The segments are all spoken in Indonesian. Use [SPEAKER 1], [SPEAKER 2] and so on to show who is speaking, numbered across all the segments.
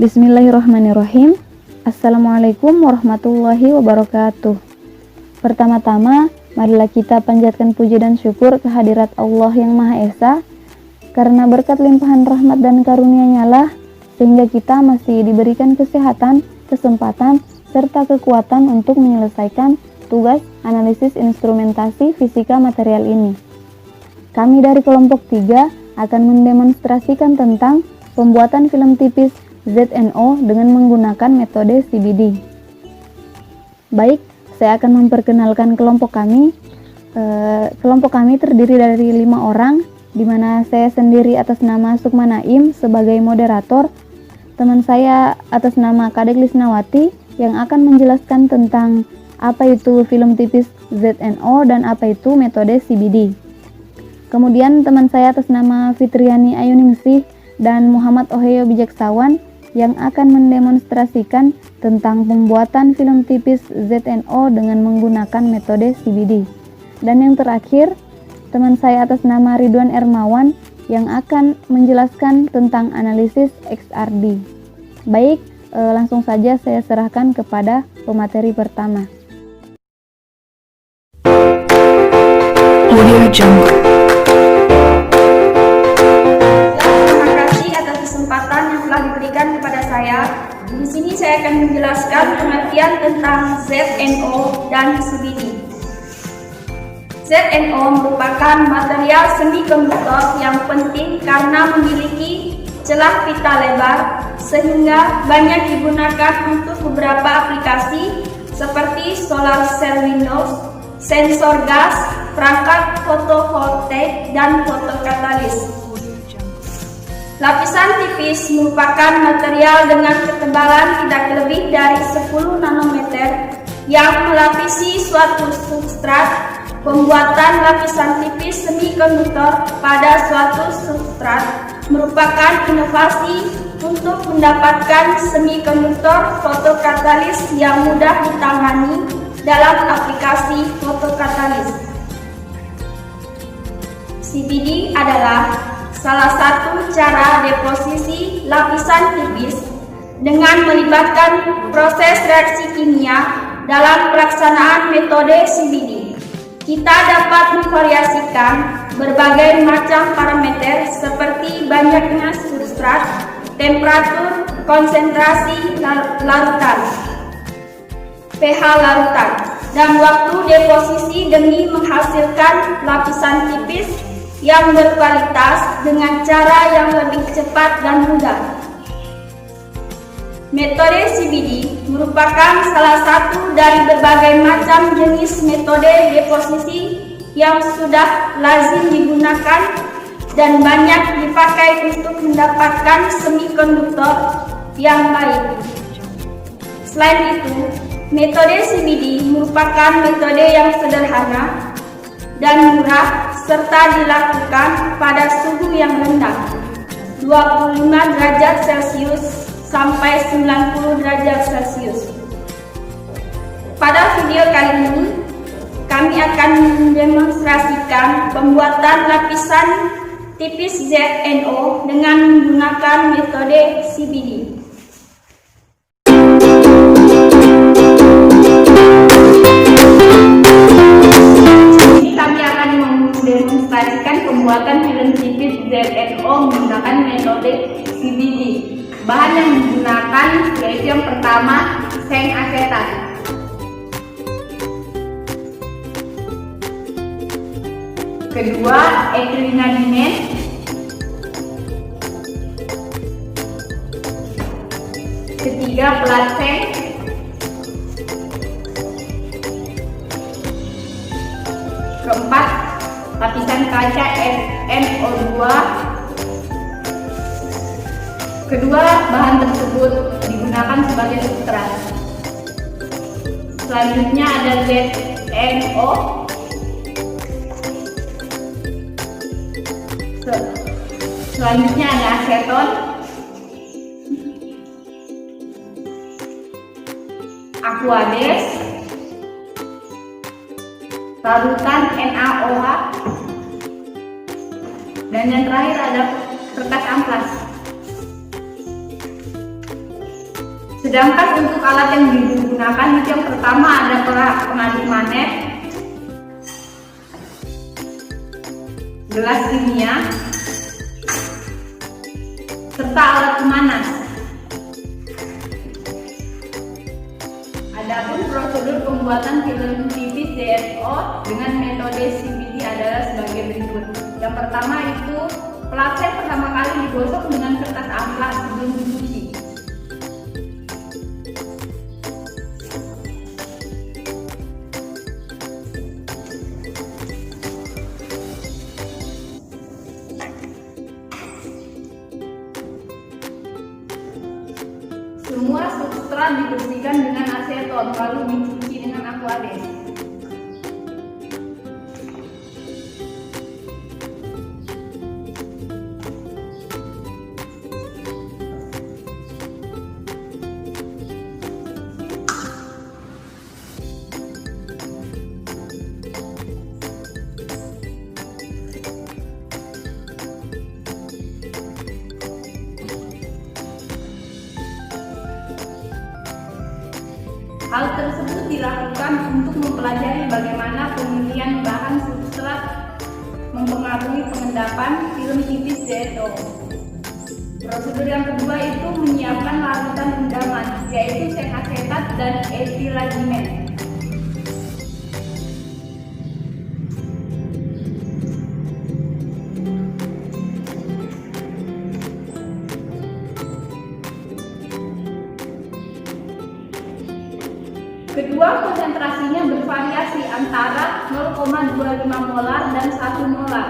[SPEAKER 1] Bismillahirrahmanirrahim. Assalamualaikum warahmatullahi wabarakatuh. Pertama-tama, marilah kita panjatkan puji dan syukur kehadirat Allah yang Maha Esa, karena berkat limpahan rahmat dan karunia-Nya lah sehingga kita masih diberikan kesehatan, kesempatan, serta kekuatan untuk menyelesaikan tugas analisis instrumentasi fisika material ini. Kami dari kelompok 3 akan mendemonstrasikan tentang pembuatan film tipis ZNO dengan menggunakan metode CBD. Baik, saya akan memperkenalkan kelompok kami. Kelompok kami terdiri dari 5 orang, di mana saya sendiri atas nama Sukma Naim sebagai moderator, teman saya atas nama Kadek Lisnawati yang akan menjelaskan tentang apa itu film tipis ZNO dan apa itu metode CBD. Kemudian teman saya atas nama Fitriani Ayuningsih dan Muhammad Oheyo Bijaksawan yang akan mendemonstrasikan tentang pembuatan film tipis ZNO dengan menggunakan metode CBD. Dan yang terakhir, teman saya atas nama Ridwan Ermawan yang akan menjelaskan tentang analisis XRD. Baik, langsung saja saya serahkan kepada pemateri pertama.
[SPEAKER 2] Audio Jungle.
[SPEAKER 3] Kepada saya, di sini saya akan menjelaskan pengertian tentang ZNO dan CBD. ZNO merupakan material semikonduktor yang penting karena memiliki celah pita lebar sehingga banyak digunakan untuk beberapa aplikasi seperti solar cell windows, sensor gas, perangkat fotovoltaik, dan fotokatalis. Lapisan tipis merupakan material dengan ketebalan tidak lebih dari 10 nanometer yang melapisi suatu substrat. Pembuatan lapisan tipis semikonduktor pada suatu substrat merupakan inovasi untuk mendapatkan semikonduktor fotokatalis yang mudah ditangani dalam aplikasi fotokatalis. CBD adalah salah satu cara deposisi lapisan tipis dengan melibatkan proses reaksi kimia dalam pelaksanaan metode CBD. Kita dapat memvariasikan berbagai macam parameter seperti banyaknya substrat, temperatur, konsentrasi larutan, pH larutan, dan waktu deposisi demi menghasilkan lapisan tipis yang berkualitas dengan cara yang lebih cepat dan mudah. Metode CBD merupakan salah satu dari berbagai macam jenis metode deposisi yang sudah lazim digunakan dan banyak dipakai untuk mendapatkan semikonduktor yang baik. Selain itu, metode CBD merupakan metode yang sederhana dan murah serta dilakukan pada suhu yang rendah, 25 derajat Celcius sampai 90 derajat Celcius. Pada video kali ini, kami akan mendemonstrasikan pembuatan lapisan tipis ZNO dengan menggunakan metode CBD. Demonstrasikan pembuatan film tipis ZNO menggunakan metode CBD. Bahan yang digunakan yaitu yang pertama, seng asetat. Kedua, ethylene. Ketiga, pelat seng. Keempat, lapisan kaca NO2. Kedua, bahan tersebut digunakan sebagai substrat. Selanjutnya ada ZNO. Selanjutnya ada aseton, aquades, larutan NaOH, dan yang terakhir ada kertas amplas. Sedangkan untuk alat yang digunakan itu yang pertama ada pengaduk manet, gelas kimia, serta alat pemanas. Adapun prosedur pembuatan film tipis DSO dengan metode CVD adalah sebagai berikut. Yang pertama itu plastik pertama kali digosok dengan kertas amplas sebelum dicuci. Semua substrat dibersihkan dengan aseton lalu dicuci dengan aquades. Hal tersebut dilakukan untuk mempelajari bagaimana pemilihan bahan substrat mempengaruhi pengendapan film tipis DSO. Prosedur yang kedua itu menyiapkan larutan rendaman, yaitu seng asetat dan etilagimen. Kedua, konsentrasinya bervariasi antara 0,25 molar dan 1 molar.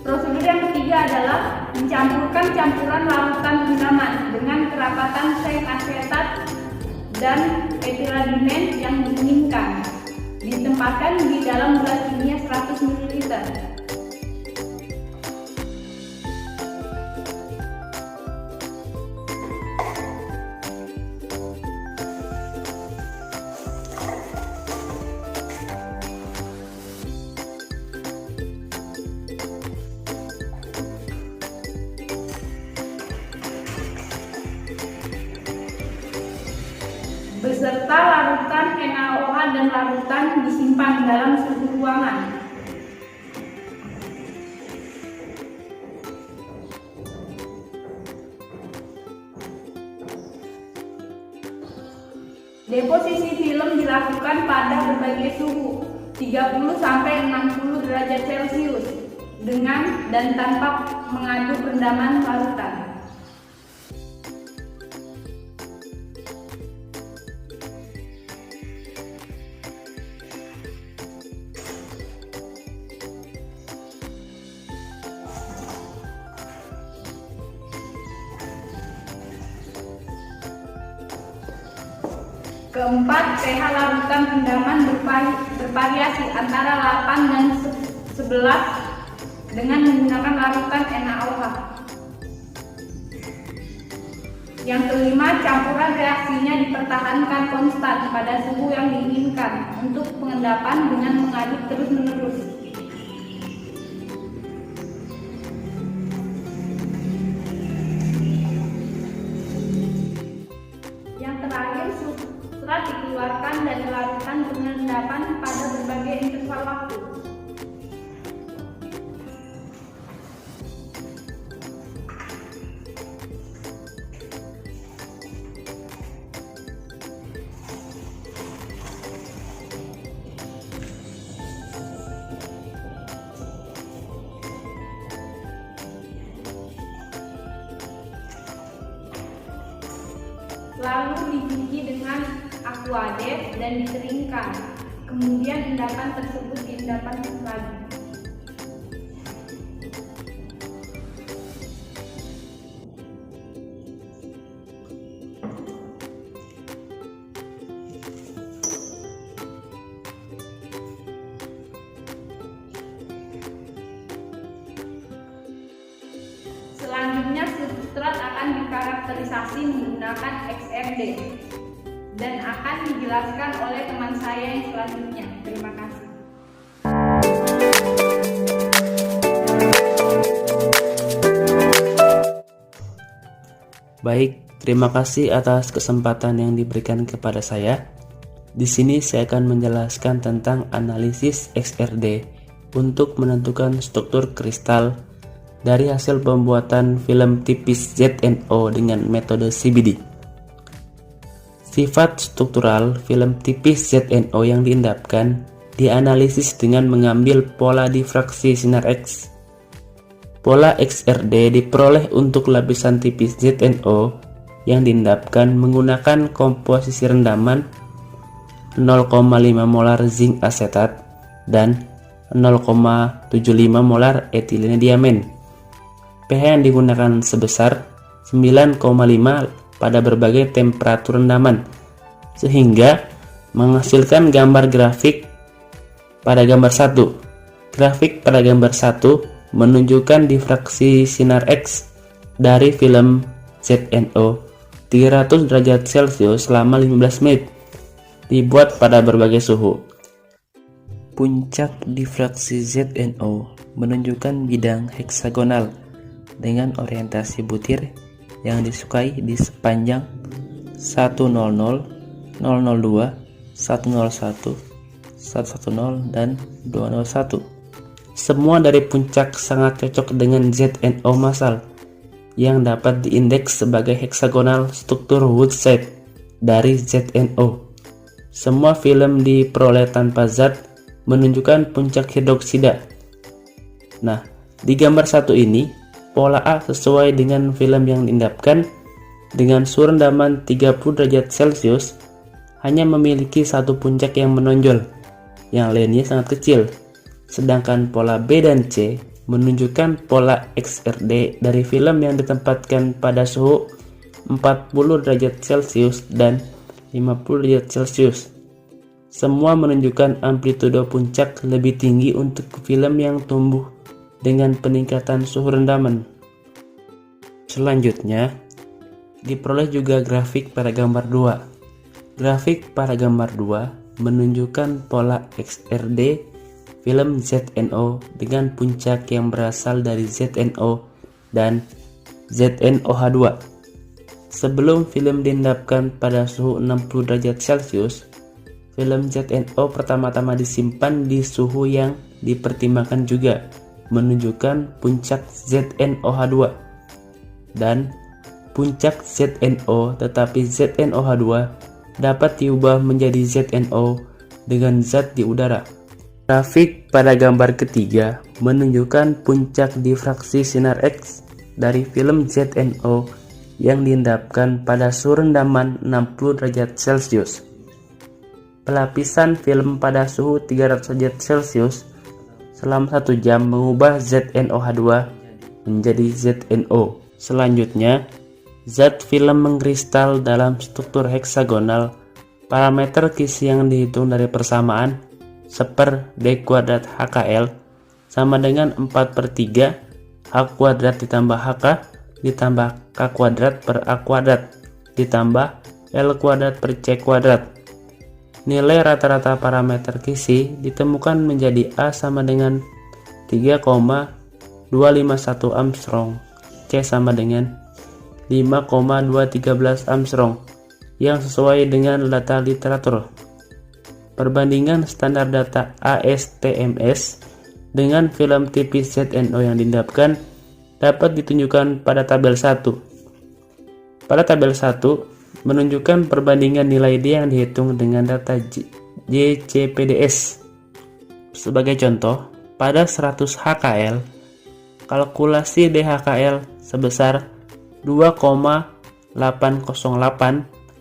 [SPEAKER 3] Prosedur yang ketiga adalah mencampurkan campuran larutan rendaman dengan kerapatan seng asetat dan etilagimen yang diinginkan. Ditempatkan di dalam gelas kimia 100 ml. Beserta larutan NaOH dan larutan disimpan dalam suhu ruangan. Deposisi film dilakukan pada berbagai suhu 30 sampai 60 derajat Celcius dengan dan tanpa mengaduk rendaman larutan. Keempat, pH larutan rendaman bervariasi antara 8 dan 11 dengan menggunakan larutan NaOH. Yang kelima, campuran reaksinya dipertahankan konstan pada suhu yang diinginkan untuk pengendapan dengan mengaduk terus-menerus. Yang terakhir, substrat dikeluarkan dari larutan pengendapan pada berbagai interval waktu. Lalu dicuci dengan aquades dan dikeringkan. Kemudian endapan tersebut diendapan lagi. Selanjutnya substrat akan dikarakterisasi menggunakan XRD dan akan dijelaskan oleh teman saya yang selanjutnya. Terima kasih.
[SPEAKER 2] Baik, Terima kasih atas kesempatan yang diberikan kepada saya. Di sini saya akan menjelaskan tentang analisis XRD untuk menentukan struktur kristal dari hasil pembuatan film tipis ZNO dengan metode CBD. Sifat struktural film tipis ZNO yang diendapkan dianalisis dengan mengambil pola difraksi sinar X. Pola XRD diperoleh untuk lapisan tipis ZNO yang diendapkan menggunakan komposisi rendaman 0,5 molar zinc asetat dan 0,75 molar etilen diamin. pH yang digunakan sebesar 9,5 pada berbagai temperatur rendaman, sehingga menghasilkan gambar grafik pada gambar 1. Grafik pada gambar 1 menunjukkan difraksi sinar X dari film ZNO 300 derajat Celcius selama 15 menit, dibuat pada berbagai suhu. Puncak difraksi ZNO menunjukkan bidang heksagonal dengan orientasi butir yang disukai di sepanjang 100, 002, 101, 110, dan 201. Semua dari puncak sangat cocok dengan ZNO massal yang dapat diindeks sebagai heksagonal struktur Woodside dari ZNO. Semua film diperoleh tanpa zat menunjukkan puncak hidroksida. Nah, di gambar 1 ini pola A sesuai dengan film yang diendapkan dengan suhu rendaman 30 derajat Celcius hanya memiliki satu puncak yang menonjol, yang lainnya sangat kecil. Sedangkan pola B dan C menunjukkan pola XRD dari film yang ditempatkan pada suhu 40 derajat Celcius dan 50 derajat Celcius. Semua menunjukkan amplitudo puncak lebih tinggi untuk film yang tumbuh dengan peningkatan suhu rendaman. Selanjutnya, diperoleh juga grafik pada gambar 2. Grafik pada gambar 2 menunjukkan pola XRD film ZNO dengan puncak yang berasal dari ZNO dan ZNOH2. Sebelum film diendapkan pada suhu 60 derajat Celcius, film ZNO pertama-tama disimpan di suhu yang dipertimbangkan juga, menunjukkan puncak ZNOH2 dan puncak ZNO, tetapi ZNOH2 dapat diubah menjadi ZNO dengan zat di udara. Grafik pada gambar ketiga menunjukkan puncak difraksi sinar X dari film ZNO yang diendapkan pada suhu rendaman 60 derajat Celcius. Pelapisan film pada suhu 300 derajat Celcius selama 1 jam mengubah ZNOH2 menjadi ZNO. Selanjutnya, zat film mengkristal dalam struktur heksagonal. Parameter kisi yang dihitung dari persamaan 1/D² HKL sama dengan 4/3 H² ditambah HK ditambah K² per A² ditambah L² per C². Nilai rata-rata parameter kisi ditemukan menjadi A sama dengan 3,251 Armstrong, C sama dengan 5,213 Armstrong, yang sesuai dengan data literatur. Perbandingan standar data ASTMS dengan film tipis ZNO yang diendapkan dapat ditunjukkan pada tabel 1. Pada tabel 1 menunjukkan perbandingan nilai D yang dihitung dengan data JCPDS. Sebagai contoh, pada 100 HKL, kalkulasi DHKL sebesar 2,808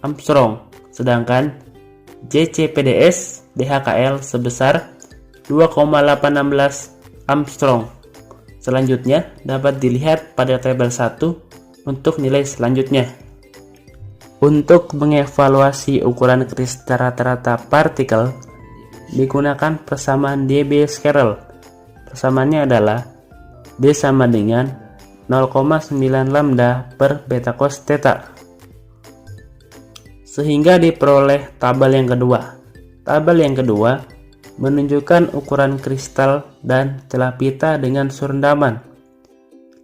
[SPEAKER 2] Armstrong, sedangkan JCPDS DHKL sebesar 2,816 Armstrong. Selanjutnya dapat dilihat pada tabel 1 untuk nilai selanjutnya. Untuk mengevaluasi ukuran kristal rata-rata partikel, digunakan persamaan Debye-Squirrel. Persamaannya adalah D sama dengan 0,9 lambda per beta cos theta. Sehingga diperoleh tabel yang kedua. Tabel yang kedua menunjukkan ukuran kristal dan celah pita dengan suhu rendaman.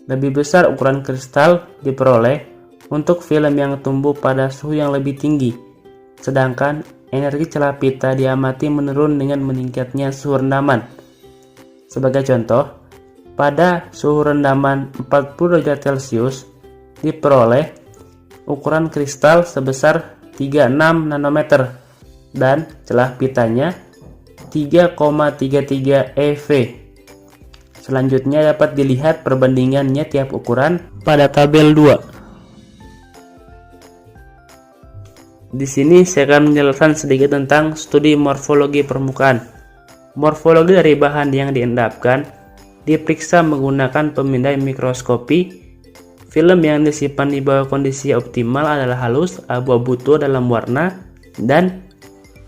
[SPEAKER 2] Lebih besar ukuran kristal diperoleh untuk film yang tumbuh pada suhu yang lebih tinggi, sedangkan energi celah pita diamati menurun dengan meningkatnya suhu rendaman. Sebagai contoh, pada suhu rendaman 40 derajat Celcius diperoleh ukuran kristal sebesar 36 nanometer dan celah pitanya 3,33 eV. Selanjutnya dapat dilihat perbandingannya tiap ukuran pada tabel 2. Di sini saya akan menjelaskan sedikit tentang studi morfologi permukaan. Morfologi dari bahan yang diendapkan diperiksa menggunakan pemindai mikroskopi. Film yang disimpan di bawah kondisi optimal adalah halus, abu-abu tua dalam warna, dan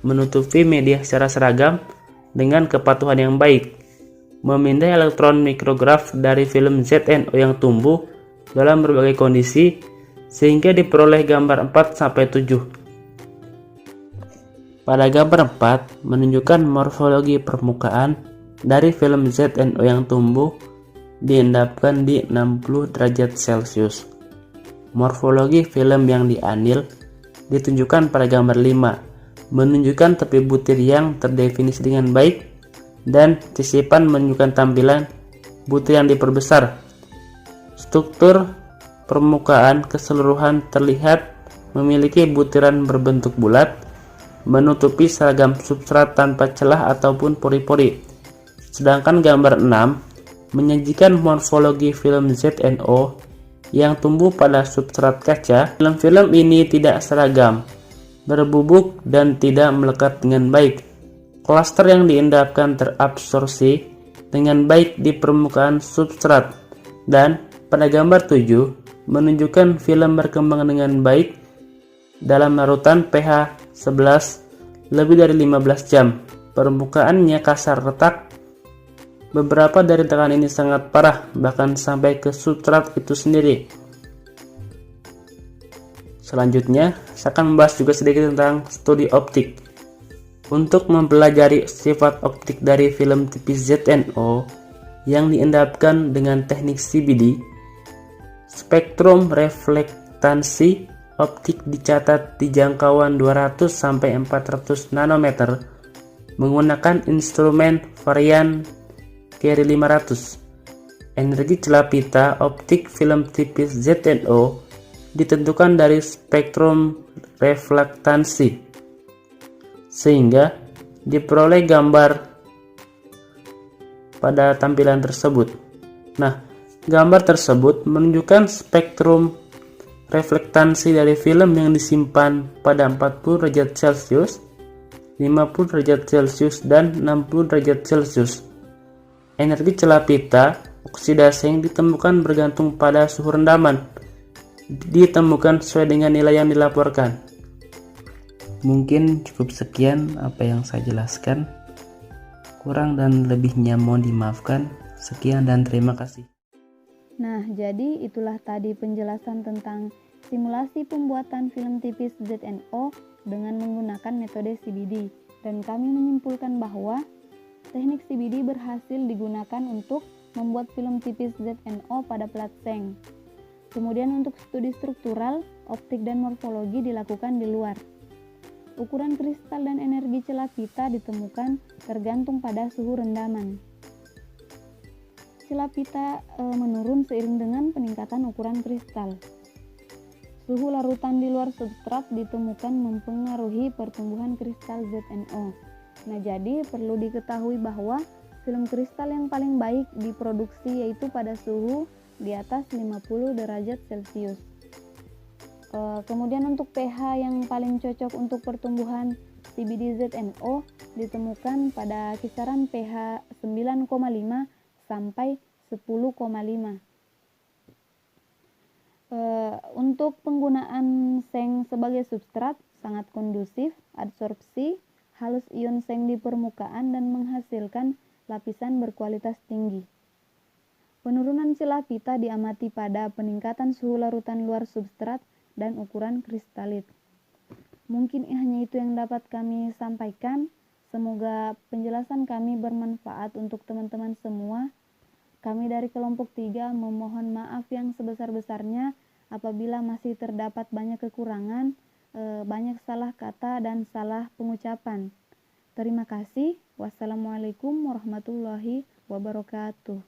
[SPEAKER 2] menutupi media secara seragam dengan kepatuhan yang baik. Memindai elektron mikrograf dari film ZNO yang tumbuh dalam berbagai kondisi sehingga diperoleh gambar 4-7. Pada gambar 4 menunjukkan morfologi permukaan dari film ZNO yang tumbuh diendapkan di 60 derajat Celcius. Morfologi film yang diambil ditunjukkan pada gambar 5, menunjukkan tepi butir yang terdefinisi dengan baik dan sisipan menunjukkan tampilan butir yang diperbesar. Struktur permukaan keseluruhan terlihat memiliki butiran berbentuk bulat, menutupi seragam substrat tanpa celah ataupun pori-pori. Sedangkan gambar 6 menyajikan morfologi film ZNO yang tumbuh pada substrat kaca. Film-film ini tidak seragam, berbubuk, dan tidak melekat dengan baik. Klaster yang diendapkan terabsorpsi dengan baik di permukaan substrat, dan pada gambar 7 menunjukkan film berkembang dengan baik dalam larutan pH 11 lebih dari 15 jam. Permukaannya kasar retak. Beberapa dari tekanan ini sangat parah, bahkan sampai ke substrat itu sendiri. Selanjutnya, saya akan membahas juga sedikit tentang studi optik. Untuk mempelajari sifat optik dari film tipis ZNO yang diendapkan dengan teknik CBD, spektrum reflektansi optik dicatat di jangkauan 200-400 nanometer menggunakan instrumen varian Curie 500. Energi celah pita optik film tipis ZNO ditentukan dari spektrum reflektansi, sehingga diperoleh gambar pada tampilan tersebut. Nah, gambar tersebut menunjukkan spektrum reflektansi dari film yang disimpan pada 40 derajat Celcius, 50 derajat Celcius, dan 60 derajat Celcius. Energi celah pita oksidasi yang ditemukan bergantung pada suhu rendaman, ditemukan sesuai dengan nilai yang dilaporkan. Mungkin cukup sekian apa yang saya jelaskan. Kurang dan lebihnya mohon dimaafkan. Sekian dan terima kasih.
[SPEAKER 1] Nah, jadi itulah tadi penjelasan tentang simulasi pembuatan film tipis ZNO dengan menggunakan metode CBD. Dan kami menyimpulkan bahwa teknik CBD berhasil digunakan untuk membuat film tipis ZNO pada plat seng. Kemudian untuk studi struktural, optik dan morfologi dilakukan di luar. Ukuran kristal dan energi celah pita ditemukan tergantung pada suhu rendaman. Celah pita menurun seiring dengan peningkatan ukuran kristal. Suhu larutan di luar substrat ditemukan mempengaruhi pertumbuhan kristal ZNO. Nah, jadi perlu diketahui bahwa film kristal yang paling baik diproduksi yaitu pada suhu di atas 50 derajat Celcius. Kemudian untuk pH yang paling cocok untuk pertumbuhan CBD ZNO ditemukan pada kisaran pH 9,5 sampai 10,5. Untuk penggunaan seng sebagai substrat sangat kondusif, absorpsi halus ion seng di permukaan dan menghasilkan lapisan berkualitas tinggi. Penurunan celah pita diamati pada peningkatan suhu larutan luar substrat dan ukuran kristalit. Mungkin hanya itu yang dapat kami sampaikan. Semoga penjelasan kami bermanfaat untuk teman-teman semua. Kami dari kelompok 3 memohon maaf yang sebesar-besarnya apabila masih terdapat banyak kekurangan, banyak salah kata dan salah pengucapan. Terima kasih. Wassalamualaikum warahmatullahi wabarakatuh.